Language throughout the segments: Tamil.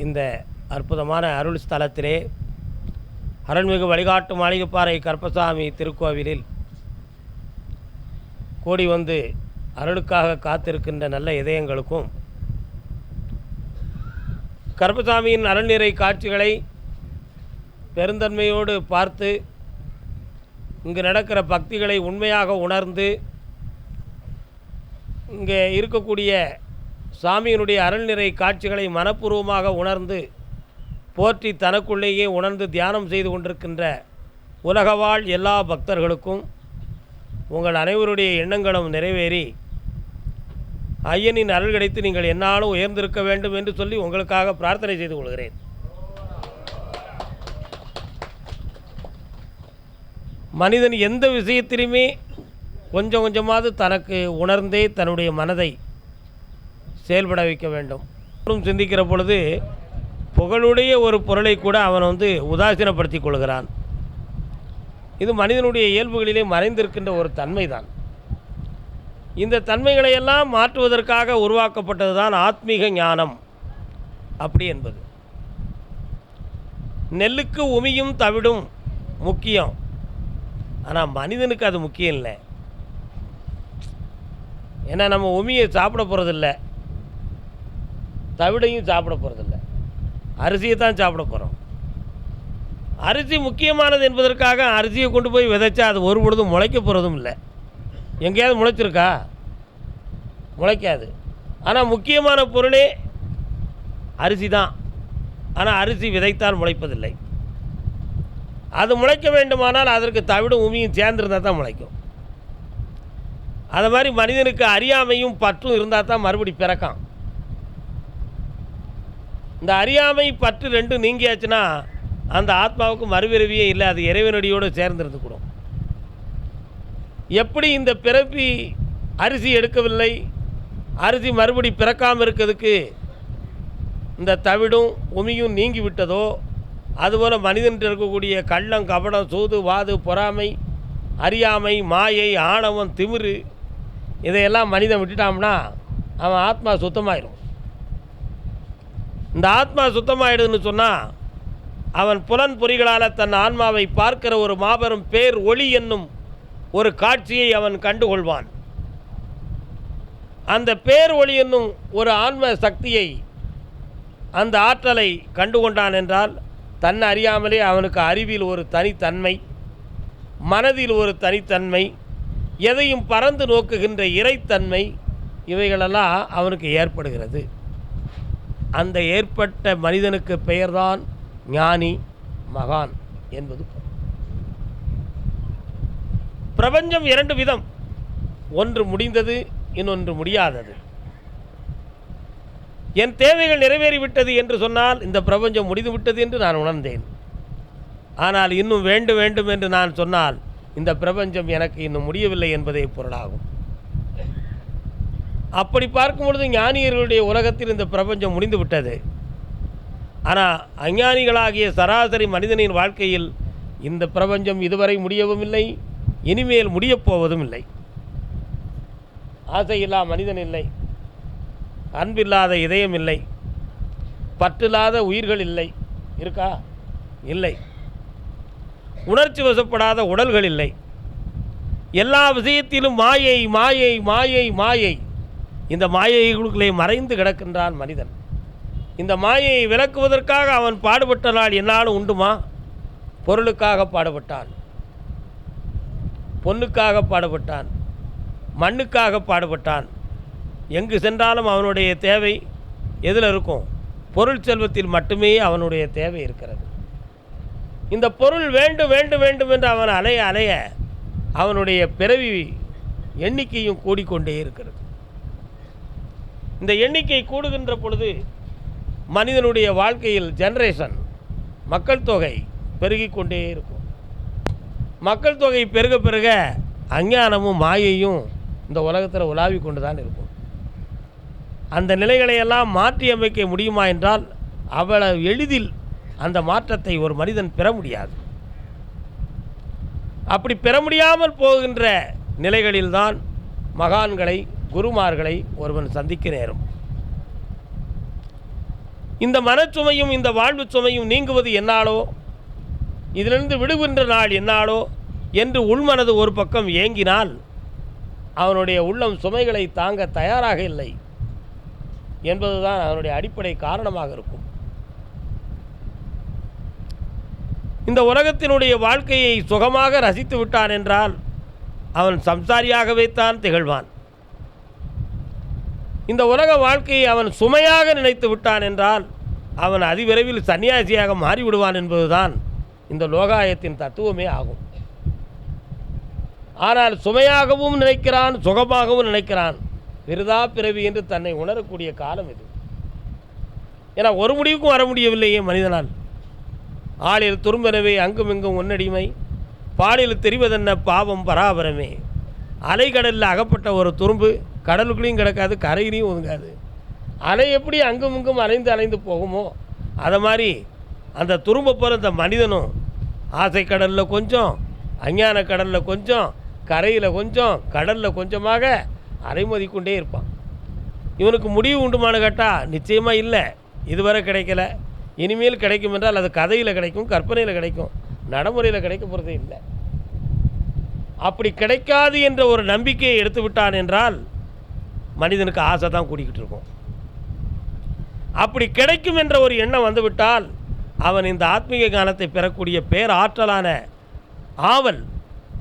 இந்த அற்புதமான அருள் ஸ்தலத்திலே அருள்மிகு வழிகாட்டு மாளிகைப்பாறை கருப்பசாமி திருக்கோவிலில் கூடி வந்து அருளுக்காக காத்திருக்கின்ற நல்ல இதயங்களுக்கும் கருப்பசாமியின் அருள்நிறை காட்சிகளை பெருந்தன்மையோடு பார்த்து இங்கு நடக்கிற பக்திகளை உண்மையாக உணர்ந்து இங்கே இருக்கக்கூடிய சாமியினுடைய அருள்நிறை காட்சிகளை மனப்பூர்வமாக உணர்ந்து போற்றி தனக்குள்ளேயே உணர்ந்து தியானம் செய்து கொண்டிருக்கின்ற உலகவாழ் எல்லா பக்தர்களுக்கும் உங்கள் அனைவருடைய எண்ணங்களும் நிறைவேறி ஐயனின் அருள் கிடைத்து நீங்கள் என்னாலும் உயர்ந்திருக்க வேண்டும் என்று சொல்லி உங்களுக்காக பிரார்த்தனை செய்து கொள்கிறேன். மனிதன் எந்த விஷயத்திலுமே கொஞ்சம் கொஞ்சமாவது தனக்கு உணர்ந்தே தன்னுடைய மனதை செயல்பட வைக்க வேண்டும். சிந்திக்கிற பொழுது புகழுடைய ஒரு பொருளை கூட அவன் உதாசீனப்படுத்திக் கொள்கிறான். இது மனிதனுடைய இயல்புகளிலே மறைந்திருக்கின்ற ஒரு தன்மை தான். இந்த தன்மைகளையெல்லாம் மாற்றுவதற்காக உருவாக்கப்பட்டது தான் ஆத்மீக ஞானம் அப்படி என்பது. நெல்லுக்கு உமியும் தவிடும் முக்கியம், ஆனால் மனிதனுக்கு அது முக்கியம் இல்லை. ஏன்னா நம்ம உமியை சாப்பிட போகிறதில்ல, தவிடையும் சாப்பிட போகிறதில்ல, அரிசியை தான் சாப்பிட போகிறோம். அரிசி முக்கியமானது என்பதற்காக அரிசியை கொண்டு போய் விதைச்சா அது ஒரு பொழுதும் முளைக்க போகிறதும் இல்லை. எங்கேயாவது முளைச்சிருக்கா? முளைக்காது. ஆனால் முக்கியமான பொருளே அரிசி தான். ஆனால் அரிசி விதைத்தால் முளைப்பதில்லை. அது முளைக்க வேண்டுமானால் அதற்கு தவிடும் உமியும் சேர்ந்திருந்தால் தான் முளைக்கும். அது மாதிரி மனிதனுக்கு அறியாமையும் பற்றும் இருந்தால் தான் மறுபடி பிறக்கான். இந்த அறியாமை பற்று ரெண்டும் நீங்கியாச்சுன்னா அந்த ஆத்மாவுக்கு மறுபிறவியே இல்லை, அது இறைவனடியோடு சேர்ந்திருந்து கூடும். எப்படி இந்த பிறப்பி அரிசி எடுக்கவில்லை, அரிசி மறுபடி பிறக்காமல் இருக்கிறதுக்கு இந்த தவிடும் உமியும் நீங்கி விட்டதோ, அதுபோல் மனிதன் இருக்கக்கூடிய கள்ளம் கபடம் சூது வாது பொறாமை அறியாமை மாயை ஆணவம் திமிரு இதையெல்லாம் மனிதன் விட்டுட்டான்னா அவன் ஆத்மா சுத்தமாயிடும். இந்த ஆத்மா சுத்தமாயிடுதுன்னு சொன்னால் அவன் புலன் பொறிகளால் தன் ஆன்மாவை பார்க்கிற ஒரு மாபெரும் பேர் ஒளி என்னும் ஒரு காட்சியை அவன் கண்டுகொள்வான். அந்த பேர் ஒளி என்னும் ஒரு ஆன்ம சக்தியை, அந்த ஆற்றலை கண்டுகொண்டான் என்றால் தன்னை அறியாமலே அவனுக்கு அறிவில் ஒரு தனித்தன்மை, மனதில் ஒரு தனித்தன்மை, எதையும் பறந்து நோக்குகின்ற இறைத்தன்மை, இவைகளெல்லாம் அவனுக்கு ஏற்படுகிறது. அந்த ஏற்பட்ட மனிதனுக்கு பெயர்தான் ஞானி மகான் என்பது. பிரபஞ்சம் இரண்டு விதம், ஒன்று முடிந்தது, இன்னொன்று முடியாதது. என் தேவைகள் நிறைவேறிவிட்டது என்று சொன்னால் இந்த பிரபஞ்சம் முடிந்துவிட்டது என்று நான் உணர்ந்தேன். ஆனால் இன்னும் வேண்டும் வேண்டும் என்று நான் சொன்னால் இந்த பிரபஞ்சம் எனக்கு இன்னும் முடியவில்லை என்பதே பொருளாகும். அப்படி பார்க்கும் பொழுது ஞானியர்களுடைய உலகத்தில் இந்த பிரபஞ்சம் முடிந்து விட்டது. ஆனால் அஞ்ஞானிகளாகிய சராசரி மனிதனின் வாழ்க்கையில் இந்த பிரபஞ்சம் இதுவரை முடியவும் இல்லை, இனிமேல் முடியப்போவதும் இல்லை. ஆசையில்லா மனிதன் இல்லை, அன்பில்லாத இதயம் இல்லை, பற்றில்லாத உயிர்கள் இல்லை. இருக்கா? இல்லை. உணர்ச்சி வசப்படாத உடல்கள் இல்லை. எல்லா விஷயத்திலும் மாயை மாயை மாயை மாயை. இந்த மாயைகளுக்குள்ளே மறைந்து கிடக்கின்றான் மனிதன். இந்த மாயையை விலக்குவதற்காக அவன் பாடுபட்ட நாள் என்னாலும் உண்டுமா? பொருளுக்காக பாடுபட்டான், பொண்ணுக்காக பாடுபட்டான், மண்ணுக்காக பாடுபட்டான். எங்கு சென்றாலும் அவனுடைய தேவை எதில் இருக்கும்? பொருள் செல்வத்தில் மட்டுமே அவனுடைய தேவை இருக்கிறது. இந்த பொருள் வேண்டும் வேண்டும் வேண்டும் என்று அவன் அலைய அலைய அவனுடைய பிறவி எண்ணிக்கையும் கூடிக்கொண்டே இருக்கிறது. இந்த எண்ணிக்கை கூடுகின்ற பொழுது மனிதனுடைய வாழ்க்கையில் ஜெனரேஷன், மக்கள் தொகை பெருகிக் கொண்டே இருக்கும். மக்கள் தொகை பெருக பெருக அஞ்ஞானமும் மாயையும் இந்த உலகத்தில் உலாவி கொண்டு தான் இருக்கும். அந்த நிலைகளையெல்லாம் மாற்றி அமைக்க முடியுமா என்றால் அவ்வளவு எளிதில் அந்த மாற்றத்தை ஒரு மனிதன் பெற முடியாது. அப்படி பெற முடியாமல் போகின்ற நிலைகளில்தான் மகான்களை குருமார்களை ஒருவன் சந்திக்க நேரும். இந்த மனச்சுமையும் இந்த வாழ்வு சுமையும் நீங்குவது என்னாலோ, இதிலிருந்து விடுகின்ற நாள் என்னாலோ என்று உள்மனது ஒரு பக்கம் ஏங்கினால் அவனுடைய உள்ளம் சுமைகளை தாங்க தயாராக இல்லை என்பதுதான் அவனுடைய அடிப்படை காரணமாக இருக்கும். இந்த உலகத்தினுடைய வாழ்க்கையை சுகமாக ரசித்து விட்டான் என்றால் அவன் சம்சாரியாகவே தான் திகழ்வான். இந்த உலக வாழ்க்கையை அவன் சுமையாக நினைத்து விட்டான் என்றால் அவன் அதிவிரைவில் சன்னியாசியாக மாறிவிடுவான் என்பதுதான் இந்த லோகாயத்தின் தத்துவமே ஆகும். ஆனால் சுமையாகவும் நினைக்கிறான், சுகமாகவும் நினைக்கிறான். விருதா பிறவி என்று தன்னை உணரக்கூடிய காலம் இது. ஏன்னா ஒரு முடிவுக்கும் வர முடியவில்லையே மனிதனால். ஆளில் துரும்பெனவே அங்குமிங்கும் உன்னடிமை, பாலில் தெரிவதென்ன பாவம் பராபரமே. அலைக்கடலில் அகப்பட்ட ஒரு துரும்பு கடலுக்குள்ளேயும் கிடக்காது, கரையிலையும் ஒதுங்காது. அலை எப்படி அங்கும் இங்கும் அலைந்து போகுமோ அதை மாதிரி அந்த துரும்பை போல இந்த மனிதனும் ஆசை கடலில் கொஞ்சம், அஞ்ஞான கடலில் கொஞ்சம், கரையில் கொஞ்சம், கடலில் கொஞ்சமாக அலைமோதிக்கொண்டே இருப்பான். இவனுக்கு முடிவு உண்டுமானு கேட்டால் நிச்சயமாக இல்லை. இதுவரை கிடைக்கல, இனிமேல் கிடைக்கும் என்றால் அது கதையில் கிடைக்கும், கற்பனையில் கிடைக்கும், நடைமுறையில் கிடைக்க போகிறதே இல்லை. அப்படி கிடைக்காது என்ற ஒரு நம்பிக்கையை எடுத்து விட்டான் என்றால் மனிதனுக்கு ஆசை தான் கூடிக்கிட்டு இருக்கும். அப்படி கிடைக்கும் என்ற ஒரு எண்ணம் வந்துவிட்டால் அவன் இந்த ஆத்மீக ஞானத்தை பெறக்கூடிய பேராற்றலான ஆவல்,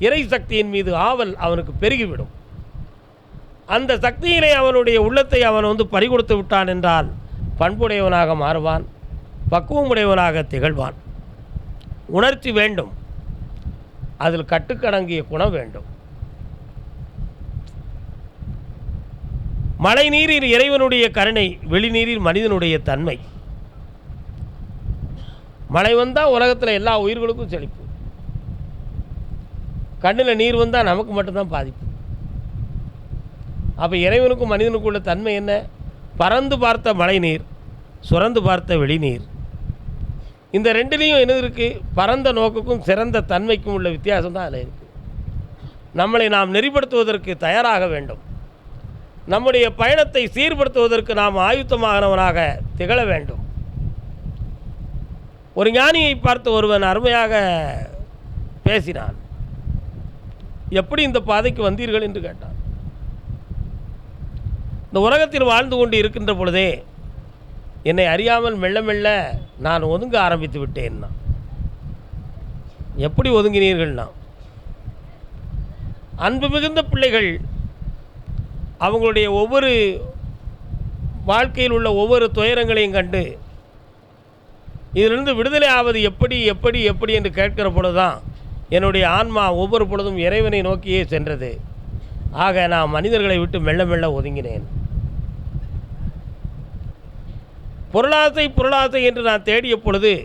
இறை சக்தியின் மீது ஆவல் அவனுக்கு பெருகிவிடும். அந்த சக்தியிலே அவனுடைய உள்ளத்தை அவன் பறிகொடுத்து விட்டான் என்றால் பண்புடையவனாக மாறுவான், பக்குவமுடையவனாக திகழ்வான். உணர்ச்சி வேண்டும், அதில் கட்டுக்கடங்கிய குணம் வேண்டும். மழை நீரில் இறைவனுடைய கருணை, வெளிநீரில் மனிதனுடைய தன்மை. மழை வந்தால் உலகத்தில் எல்லா உயிர்களுக்கும் செழிப்பு, கண்ணில் நீர் வந்தால் நமக்கு மட்டும்தான் பாதிப்பு. அப்போ இறைவனுக்கும் மனிதனுக்கும் உள்ள தன்மை என்ன? பறந்து பார்த்த மழை நீர், சுரந்து பார்த்த வெளிநீர். இந்த ரெண்டுலேயும் என்ன இருக்குது? பரந்த நோக்குக்கும் சிறந்த தன்மைக்கும் உள்ள வித்தியாசம் தான் அதில் இருக்குது. நம்மளை நாம் நெறிப்படுத்துவதற்கு தயாராக வேண்டும். நம்முடைய பயணத்தை சீர்படுத்துவதற்கு நாம் ஆயுத்தமானவனாக திகழ வேண்டும். ஒரு ஞானியை பார்த்து ஒருவன் அருமையாக பேசினான். எப்படி இந்த பாதைக்கு வந்தீர்கள் என்று கேட்டான். இந்த உலகத்தில் வாழ்ந்து கொண்டு இருக்கின்ற பொழுதே என்னை அறியாமல் மெல்ல மெல்ல நான் ஒதுங்க ஆரம்பித்து விட்டேன்னா. எப்படி ஒதுங்கினீர்கள்னா, அன்பு மிகுந்த பிள்ளைகள் அவங்களுடைய ஒவ்வொரு வாழ்க்கையில் உள்ள ஒவ்வொரு துயரங்களையும் கண்டு இதிலிருந்து விடுதலை ஆவது எப்படி எப்படி எப்படி என்று கேட்கிற பொழுதுதான் என்னுடைய ஆன்மா ஒவ்வொரு பொழுதும் இறைவனை நோக்கியே சென்றது. ஆக நான் மனிதர்களை விட்டு மெல்ல மெல்ல ஒதுங்கினேன். பொருளாசை பொருளாசை என்று நான் தேடிய பொழுது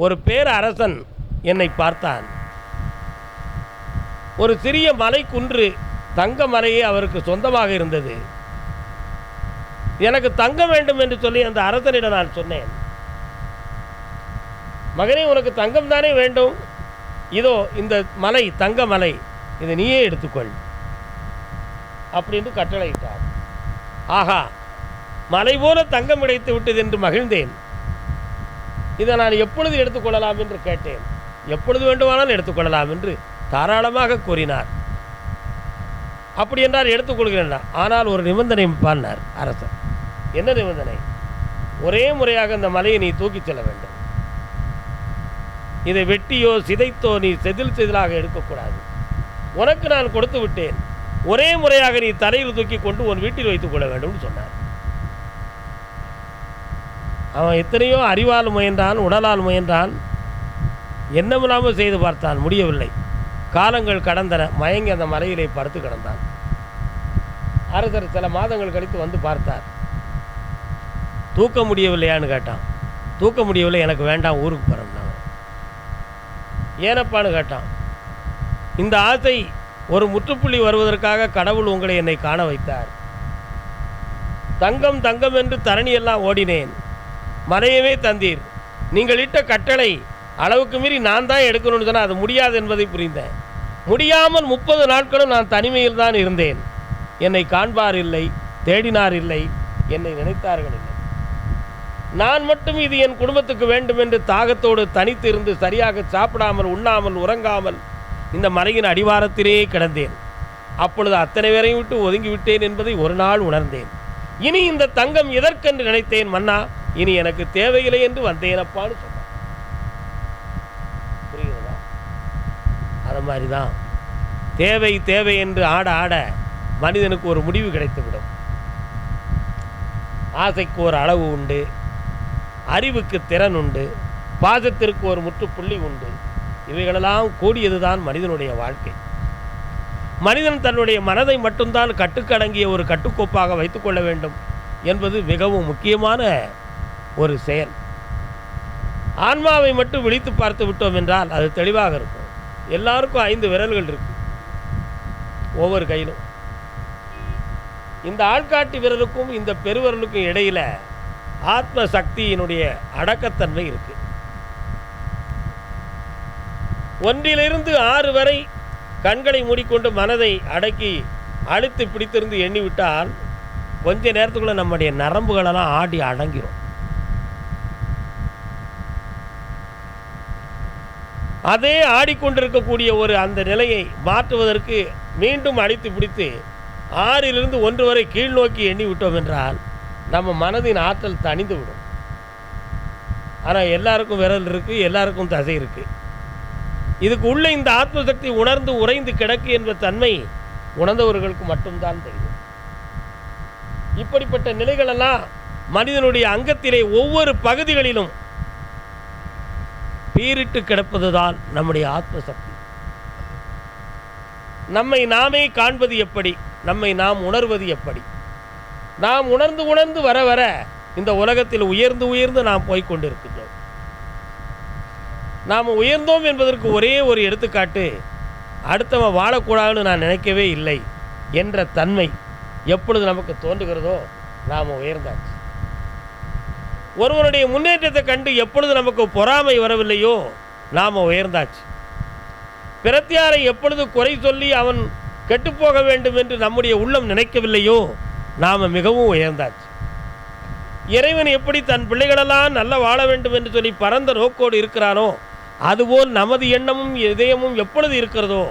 ஒரு பேரரசன் என்னை பார்த்தான். ஒரு சிறிய மலை குன்று, தங்க மலையே அவருக்கு சொந்தமாக இருந்தது. எனக்கு தங்கம் வேண்டும் என்று சொல்லி அந்த அரசனிடம் நான் சொன்னேன், மகனே உனக்கு தங்கம் தானே வேண்டும், இதோ இந்த மலை தங்க மலை, இதை நீயே எடுத்துக்கொள் அப்படின்னு கட்டளையிட்டார். ஆஹா, மலை போல தங்கம் கிடைத்து விட்டது என்று மகிழ்ந்தேன். இதை நான் எப்பொழுது எடுத்துக்கொள்ளலாம் என்று கேட்டேன். எப்பொழுது வேண்டுமானாலும் எடுத்துக்கொள்ளலாம் என்று தாராளமாக கூறினார். அப்படி என்றால் எடுத்துக்கொள்கிறேன், ஆனால் ஒரு நிபந்தனை பாடினார் அரசர். என்ன நிபந்தனை? ஒரே முறையாக அந்த மலையை நீ தூக்கிச் செல்ல வேண்டும். இதை வெட்டியோ சிதைத்தோ நீ செதில் செதிலாக எடுக்கக்கூடாது. உனக்கு நான் கொடுத்து விட்டேன், ஒரே முறையாக நீ தலையில் தூக்கி கொண்டு உன் வீட்டில் வைத்துக் கொள்ள வேண்டும் சொன்னார். அவன் எத்தனையோ அறிவால் முயன்றான், உடலால் முயன்றான், என்னமில்லாமல் செய்து பார்த்தான், முடியவில்லை. காலங்கள் கடந்தன. மயங்கி அந்த மலையிலே படுத்து கிடந்தான். அரசர் சில மாதங்கள் கழித்து வந்து பார்த்தார். தூக்க முடியவில்லையான்னு கேட்டான். தூக்க முடியவில்லை, எனக்கு வேண்டாம், ஊருக்கு போகிறேன். ஏனப்பான்னு கேட்டான். இந்த ஆசை ஒரு முற்றுப்புள்ளி வருவதற்காக கடவுள் உங்களை என்னை காண வைத்தார். தங்கம் தங்கம் என்று தரணியெல்லாம் ஓடினேன், மலையவே தந்தீர். நீங்கள் இட்ட கட்டளை அளவுக்கு மீறி நான் தான் எடுக்கணும்னு சொன்னால் அது முடியாது என்பதை புரிந்தேன். முடியாமல் 30 நாட்களும் நான் தனிமையில் தான் இருந்தேன். என்னை காண்பார் இல்லை, தேடினார் இல்லை, என்னை நினைத்தார்கள் இல்லை. நான் மட்டும் இது என் குடும்பத்துக்கு வேண்டும் என்று தாகத்தோடு தனித்து இருந்து சரியாக சாப்பிடாமல் உண்ணாமல் உறங்காமல் இந்த மலையின் அடிவாரத்திலே கிடந்தேன். அப்பொழுது அத்தனை பேரையும் விட்டு ஒதுங்கி விட்டேன் என்பதை ஒரு நாள் உணர்ந்தேன். இனி இந்த தங்கம் எதற்கென்று நினைத்தேன் மன்னா, இனி எனக்கு தேவையில்லை என்று வந்தேனப்பான்னு சொன்னான். புரிகிறதா? அது மாதிரி தான் தேவை தேவை என்று ஆட ஆட மனிதனுக்கு ஒரு முடிவு கிடைத்துவிடும். ஆசைக்கு ஒரு அளவு உண்டு, அறிவுக்கு திறன் உண்டு, பாசத்திற்கு ஒரு முற்றுப்புள்ளி உண்டு. இவைகளெல்லாம் கூடியதுதான் மனிதனுடைய வாழ்க்கை. மனிதன் தன்னுடைய மனதை மட்டும்தான் கட்டுக்கடங்கிய ஒரு கட்டுக்கோப்பாக வைத்துக்கொள்ள வேண்டும் என்பது மிகவும் முக்கியமான ஒரு செயல். ஆன்மாவை மட்டும் விழித்து பார்த்து விட்டோம் என்றால் அது தெளிவாக இருக்கும். எல்லாருக்கும் 5 விரல்கள் இருக்கு ஒவ்வொரு கையிலும். இந்த ஆள்காட்டி விரலுக்கும் இந்த பெருவிரலுக்கும் இடையில ஆத்ம சக்தியினுடைய அடக்கத்தன்மை இருக்கு. 1 to 6 வரை கண்களை மூடிக்கொண்டு மனதை அடக்கி அழுத்தி பிடித்திருந்து எண்ணிவிட்டால் கொஞ்ச நேரத்துக்குள்ள நம்முடைய நரம்புகளெல்லாம் ஆடி அடங்கிரும். அதே ஆடிக்கொண்டிருக்கக்கூடிய ஒரு அந்த நிலையை மாற்றுவதற்கு மீண்டும் அடித்து பிடித்து 6 to 1 வரை கீழ் நோக்கி எண்ணி விட்டோம் என்றால் நம்ம மனதின் ஆற்றல் தணிந்து விடும். ஆனால் எல்லாருக்கும் விரல் இருக்குது, எல்லாருக்கும் தசை இருக்குது. இதுக்கு உள்ளே இந்த ஆத்மசக்தி உணர்ந்து உறைந்து கிடக்கு என்ற தன்மை உணர்ந்தவர்களுக்கு மட்டும்தான் தெரியும். இப்படிப்பட்ட நிலைகளெல்லாம் மனிதனுடைய அங்கத்திலே ஒவ்வொரு பகுதிகளிலும் பீரிட்டு கிடப்பதுதான் நம்முடைய ஆத்மசக்தி. நம்மை நாமே காண்பது எப்படி, நம்மை நாம் உணர்வது எப்படி? நாம் உணர்ந்து உணர்ந்து வர வர இந்த உலகத்தில் உயர்ந்து உயர்ந்து நாம் போய்கொண்டிருக்கின்றோம். நாம் உயர்ந்தோம் என்பதற்கு ஒரே ஒரு எடுத்துக்காட்டு, அடுத்தவன் வாழக்கூடாதுன்னு நான் நினைக்கவே இல்லை என்ற தன்மை எப்பொழுது நமக்கு தோன்றுகிறதோ நாம் உயர்ந்தாச்சு. ஒருவனுடைய முன்னேற்றத்தை கண்டு எப்பொழுது நமக்கு பொறாமை வரவில்லையோ நாம் உயர்ந்தாச்சு. பிரத்தியாரை எப்பொழுது குறை சொல்லி அவன் கெட்டுப்போக வேண்டும் என்று நம்முடைய உள்ளம் நினைக்கவில்லையோ நாம் மிகவும் உயர்ந்தாச்சு. இறைவன் எப்படி தன் பிள்ளைகளெல்லாம் நல்ல வாழ வேண்டும் என்று சொல்லி பரந்த நோக்கோடு இருக்கிறானோ அதுபோல் நமது எண்ணமும் இதயமும் எப்பொழுது இருக்கிறதோ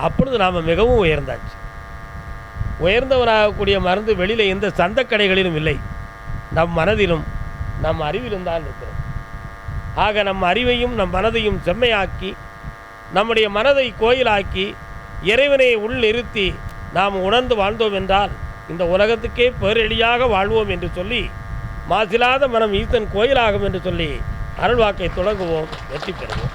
அப்பொழுது நாம் மிகவும் உயர்ந்தாச்சு. உயர்ந்தவனாகக்கூடிய மருந்து வெளியில் எந்த சந்தக்கடைகளிலும் இல்லை, நம் மனதிலும் நம் அறிவிலும் தான் இருக்கிறது. ஆக நம் அறிவையும் நம் மனதையும் செம்மையாக்கி நம்முடைய மனதை கோயிலாக்கி இறைவனை உள் நிறுத்தி நாம் உணர்ந்து வாழ்ந்தோம் என்றால் இந்த உலகத்துக்கே பேரெளியாக வாழ்வோம் என்று சொல்லி மாசிலாத மனம் ஈசன் கோயிலாகும் என்று சொல்லி அருள்வாக்கை தொடங்குவோம். வெற்றி பெறுவோம்.